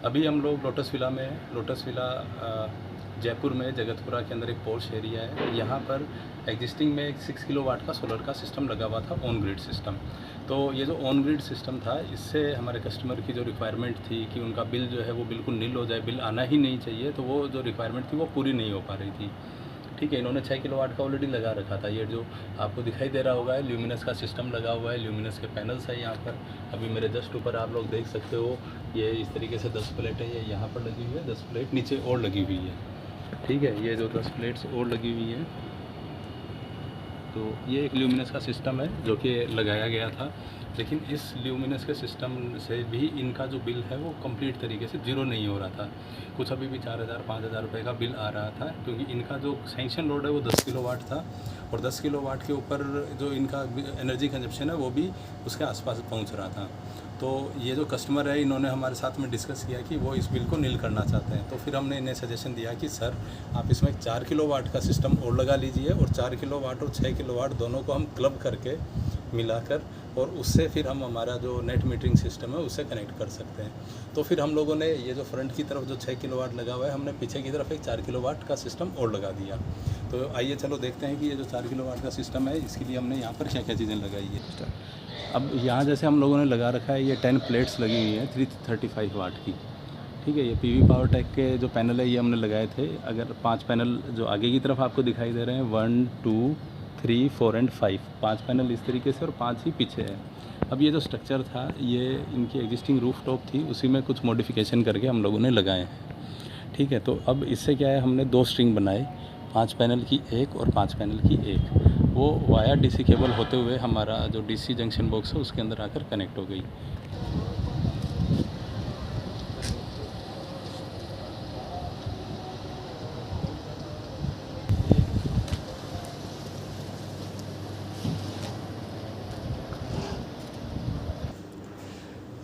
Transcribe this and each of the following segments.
अभी हम लोग लोटस विला में हैं। लोटस विला जयपुर में जगतपुरा के अंदर एक पॉश एरिया है। यहाँ पर एग्जिस्टिंग में एक 6 किलोवाट का सोलर का सिस्टम लगा हुआ था, ऑन ग्रिड सिस्टम। तो ये जो ऑन ग्रिड सिस्टम था, इससे हमारे कस्टमर की जो रिक्वायरमेंट थी कि उनका बिल जो है वो बिल्कुल नील हो जाए, बिल आना ही नहीं चाहिए, तो वो जो रिक्वायरमेंट थी वो पूरी नहीं हो पा रही थी। ठीक है, इन्होंने 6 किलोवाट का ऑलरेडी लगा रखा था। ये जो आपको दिखाई दे रहा होगा है, ल्यूमिनस का सिस्टम लगा हुआ है, ल्यूमिनस के पैनल्स है यहाँ पर। अभी मेरे जस्ट ऊपर आप लोग देख सकते हो, ये इस तरीके से 10 प्लेट है, ये यहाँ पर लगी हुई है, 10 प्लेट नीचे और लगी हुई है। ठीक है, ये जो 10 प्लेट्स और लगी हुई हैं, तो ये एक ल्यूमिनस का सिस्टम है जो कि लगाया गया था। लेकिन इस ल्यूमिनस के सिस्टम से भी इनका जो बिल है वो कंप्लीट तरीके से ज़ीरो नहीं हो रहा था। कुछ अभी भी 4000-5000 रुपये का बिल आ रहा था, क्योंकि इनका जो सैंक्शन लोड है वो 10 किलोवाट था, और 10 किलोवाट के ऊपर जो इनका एनर्जी कंजप्शन है वो भी उसके आसपास पहुंच रहा था। तो ये जो कस्टमर है, इन्होंने हमारे साथ में डिस्कस किया कि वो इस बिल को नील करना चाहते हैं। तो फिर हमने इन्हें सजेशन दिया कि सर, आप इसमें 4 किलोवाट का सिस्टम और लगा लीजिए, और 4 किलोवाट और 6 किलोवाट दोनों को हम क्लब करके मिलाकर, और उससे फिर हम हमारा जो नेट मीटरिंग सिस्टम है उससे कनेक्ट कर सकते हैं। तो फिर हम लोगों ने ये जो फ्रंट की तरफ जो 6 किलोवाट लगा हुआ है, हमने पीछे की तरफ एक 4 किलोवाट का सिस्टम और लगा दिया। तो आइए चलो देखते हैं कि ये जो 4 किलोवाट का सिस्टम है, इसके लिए हमने यहाँ पर क्या क्या चीज़ें लगाई है। अब यहाँ जैसे हम लोगों ने लगा रखा है, ये 10 प्लेट्स लगी हुई हैं 335 वाट की। ठीक है, ये पीवी पावर टेक के जो पैनल है ये हमने लगाए थे। अगर 5 पैनल जो आगे की तरफ आपको दिखाई दे रहे हैं, 1 2 3 4 एंड 5, 5 पैनल इस तरीके से और 5 ही पीछे है। अब ये जो स्ट्रक्चर था, ये इनकी एग्जिस्टिंग रूफ टॉप थी, उसी में कुछ मॉडिफिकेशन करके हम लोगों ने लगाए हैं। ठीक है, तो अब इससे क्या है, हमने 2 स्ट्रिंग बनाए, 5 पैनल की एक और 5 पैनल की एक। वो वाया डीसी केबल होते हुए हमारा जो डीसी जंक्शन बॉक्स है उसके अंदर आकर कनेक्ट हो गई।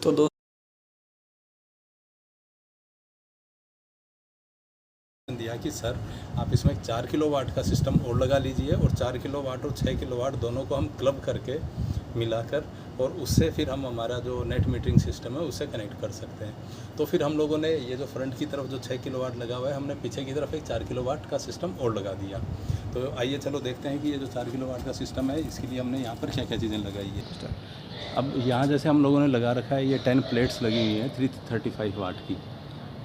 तो दो दिया कि सर, आप इसमें 4 किलोवाट का सिस्टम और लगा लीजिए, और 4 किलोवाट और 6 किलोवाट दोनों को हम क्लब करके मिलाकर, और उससे फिर हम हमारा जो नेट मीटरिंग सिस्टम है उससे कनेक्ट कर सकते हैं। तो फिर हम लोगों ने ये जो फ्रंट की तरफ जो 6 किलोवाट लगा हुआ है, हमने पीछे की तरफ एक 4 किलोवाट का सिस्टम और लगा दिया। तो आइए चलो देखते हैं कि ये जो 4 किलोवाट का सिस्टम है, इसके लिए हमने यहाँ पर क्या क्या चीज़ें लगाई है। अब यहाँ जैसे हम लोगों ने लगा रखा है, ये 10 प्लेट्स लगी हुई हैं 335 वाट की।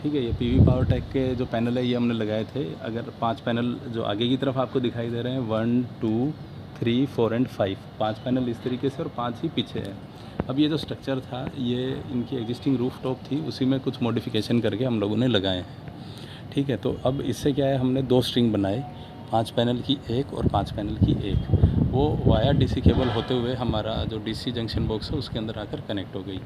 ठीक है, ये पीवी पावर टेक के जो पैनल है ये हमने लगाए थे। अगर 5 पैनल जो आगे की तरफ आपको दिखाई दे रहे हैं, 1 2 3 4 एंड 5, 5 पैनल इस तरीके से और 5 ही पीछे है। अब ये जो स्ट्रक्चर था, ये इनकी एग्जिस्टिंग रूफ टॉप थी, उसी में कुछ मॉडिफिकेशन करके हम लोगों ने लगाए हैं। ठीक है, तो अब इससे क्या है, हमने 2 स्ट्रिंग बनाए, 5 पैनल की एक और 5 पैनल की एक। वो वाया डीसी केबल होते हुए हमारा जो डीसी जंक्शन बॉक्स है उसके अंदर आकर कनेक्ट हो गई।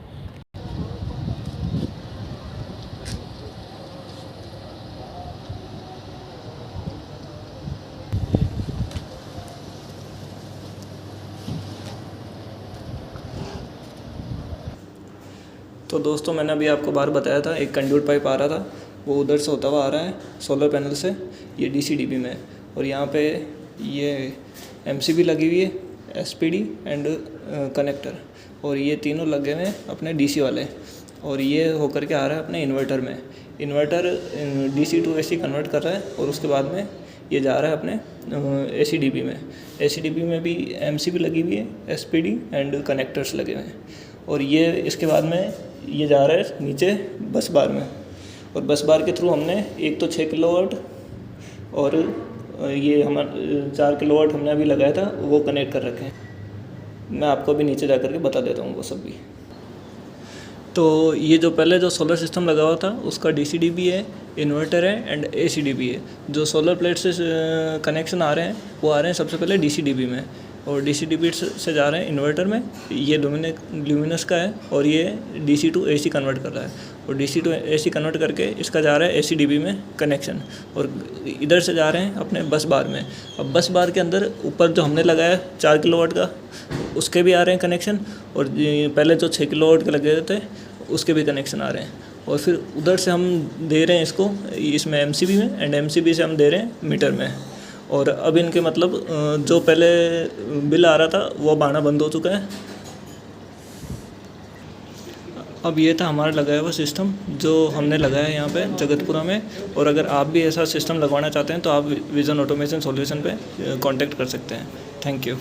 तो दोस्तों, मैंने अभी आपको बाहर बताया था, एक कंड्यूट पाइप आ रहा था, वो उधर से होता हुआ आ रहा है सोलर पैनल से, ये डीसी-डीबी में। और यहाँ पे ये एमसीबी लगी हुई है, एसपीडी एंड कनेक्टर, और ये तीनों लगे हुए हैं अपने डीसी वाले। और ये होकर के आ रहा है अपने इन्वर्टर में। Inverter DC to AC convert कर रहा है, और उसके बाद में ये जा रहा है अपने एसीडीबी में। एसीडीबी में भी एमसीबी लगी हुई है, एसपीडी एंड कनेक्टर्स लगे हुए हैं। और ये इसके बाद में ये जा रहा है नीचे बस बार में, और बस बार के थ्रू हमने एक तो 6 किलोवाट और ये हमारा 4 किलोवाट हमने अभी लगाया था, वो कनेक्ट कर रखे हैं। मैं आपको अभी नीचे जा कर के बता देता हूँ वो सब भी। तो ये जो पहले जो सोलर सिस्टम लगा हुआ था उसका डीसी-डीबी है, इन्वर्टर है एंड एसी-डीबी है। जो सोलर प्लेट से कनेक्शन आ रहे हैं वो आ रहे हैं सबसे पहले डीसी-डीबी में, और डीसी-डीबी से जा रहे हैं इन्वर्टर में। ये ल्यूमिनस का है, और ये डीसी टू एसी कन्वर्ट कर रहा है, और डीसी टू एसी कन्वर्ट करके इसका जा रहा है एसी-डीबी में कनेक्शन, और इधर से जा रहे हैं अपने बस बार में। अब बस बार के अंदर ऊपर जो हमने लगाया 4 किलोवाट का, उसके भी आ रहे हैं कनेक्शन, और पहले जो 6 किलोवाट के लगे थे उसके भी कनेक्शन आ रहे हैं। और फिर उधर से हम दे रहे हैं इसको, इसमें एमसीबी में, एंड एमसीबी से हम दे रहे हैं मीटर में। और अब इनके मतलब जो पहले बिल आ रहा था वो अब आना बंद हो चुका है। अब ये था हमारा लगाया हुआ सिस्टम जो हमने लगाया है यहाँ पे जगतपुरा में। और अगर आप भी ऐसा सिस्टम लगवाना चाहते हैं तो आप विज़न ऑटोमेशन सॉल्यूशन पे कांटेक्ट कर सकते हैं। Thank you.